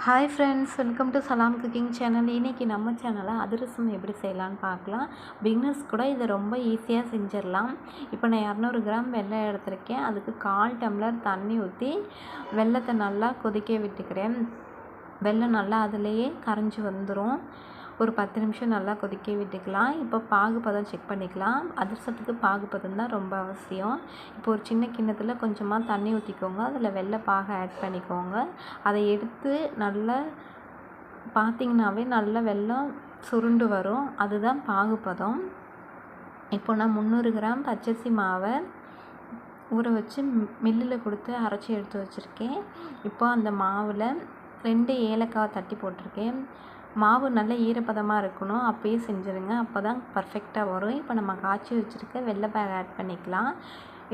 Hi friends, welcome to சலாம் cooking channel. இன்றைக்கி நம்ம சேனலில் அதிரசம் எப்படி செய்யலான்னு பார்க்கலாம். பிகினர்ஸ் கூட இதை ரொம்ப ஈஸியாக செஞ்சிடலாம். இப்போ நான் 200 கிராம் வெல்லம் எடுத்திருக்கேன். அதுக்கு 1/4 டம்ளர் தண்ணி ஊற்றி வெல்லத்தை நல்லா கொதிக்க விட்டுக்கிறேன். வெல்லம் நல்லா அதிலேயே கரைஞ்சி வந்துடும். ஒரு 10 நிமிஷம் நல்லா கொதிக்க விட்டுக்கலாம். இப்போ பாகுபதம் செக் பண்ணிக்கலாம். அதிரசத்துக்கு பாகுபதம் தான் ரொம்ப அவசியம். இப்போ ஒரு சின்ன கிண்ணத்தில் கொஞ்சமாக தண்ணி ஊற்றிக்கோங்க. அதில் வெல்ல பாகை ஆட் பண்ணிக்கோங்க. அதை எடுத்து நல்லா பார்த்திங்கனாவே நல்லா வெல்லம் சுருண்டு வரும். அதுதான் பாகுபதம். இப்போ நான் 300 கிராம் பச்சரிசி மாவை ஊற வச்சு மில்லில் கொடுத்து அரைச்சி எடுத்து வச்சுருக்கேன். இப்போ அந்த மாவில் 2 ஏலக்காய் தட்டி போட்டிருக்கேன். மாவு நல்லா ஈரப்பதமாக இருக்கணும். அப்பயே செஞ்சுருங்க, அப்போ தான் பர்ஃபெக்டாக வரும். இப்போ நம்ம காய்ச்சி வச்சுருக்க வெள்ளை பாகை ஆட் பண்ணிக்கலாம்.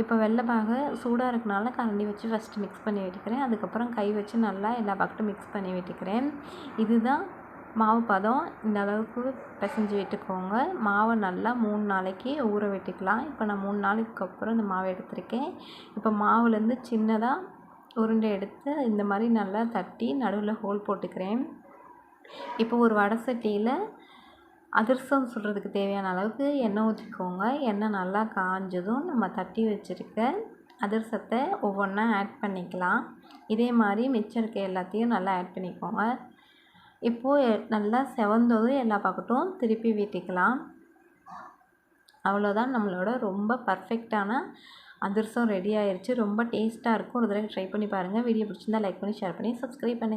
இப்போ வெள்ளை பாகை சூடாக இருக்கனால கரண்டி வச்சு ஃபஸ்ட்டு மிக்ஸ் பண்ணி விட்டுக்கிறேன். அதுக்கப்புறம் கை வச்சு நல்லா எல்லா பக்கட்டும் மிக்ஸ் பண்ணி விட்டுக்கிறேன். இதுதான் மாவு பதம். இந்த அளவுக்கு பிசைஞ்சு விட்டுக்கோங்க. மாவை நல்லா 3 நாளைக்கு ஊற விட்டுக்கலாம். இப்போ நான் 3 நாளைக்கு அப்புறம் இந்த மாவை எடுத்திருக்கேன். இப்போ மாவுலேருந்து சின்னதாக உருண்டை எடுத்து இந்த மாதிரி நல்லா தட்டி நடுவில் ஹோல் போட்டுக்கிறேன். இப்போ ஒரு வடை சட்டியில் அதிரசம் சுடுறதுக்கு தேவையான அளவுக்கு எண்ணெய் ஊற்றிக்கோங்க. எண்ணெய் நல்லா காஞ்சதும் நம்ம தட்டி வச்சுருக்க அதிரசத்தை ஒவ்வொன்றா ஆட் பண்ணிக்கலாம். இதே மாதிரி மிச்சம் இருக்க எல்லாத்தையும் நல்லா ஆட் பண்ணிக்கோங்க. இப்போது நல்லா செவந்ததும் எல்லா பக்கட்டும் திருப்பி விட்டுக்கலாம். அவ்வளோதான், நம்மளோட ரொம்ப பர்ஃபெக்டான அதிரசம் ரெடி ஆயிடுச்சு. ரொம்ப டேஸ்ட்டாக இருக்கும். ஒரு தடவை ட்ரை பண்ணி பாருங்கள். வீடியோ பிடிச்சிருந்தால் லைக் பண்ணி ஷேர் பண்ணி சப்ஸ்கிரைப் பண்ணுங்கள்.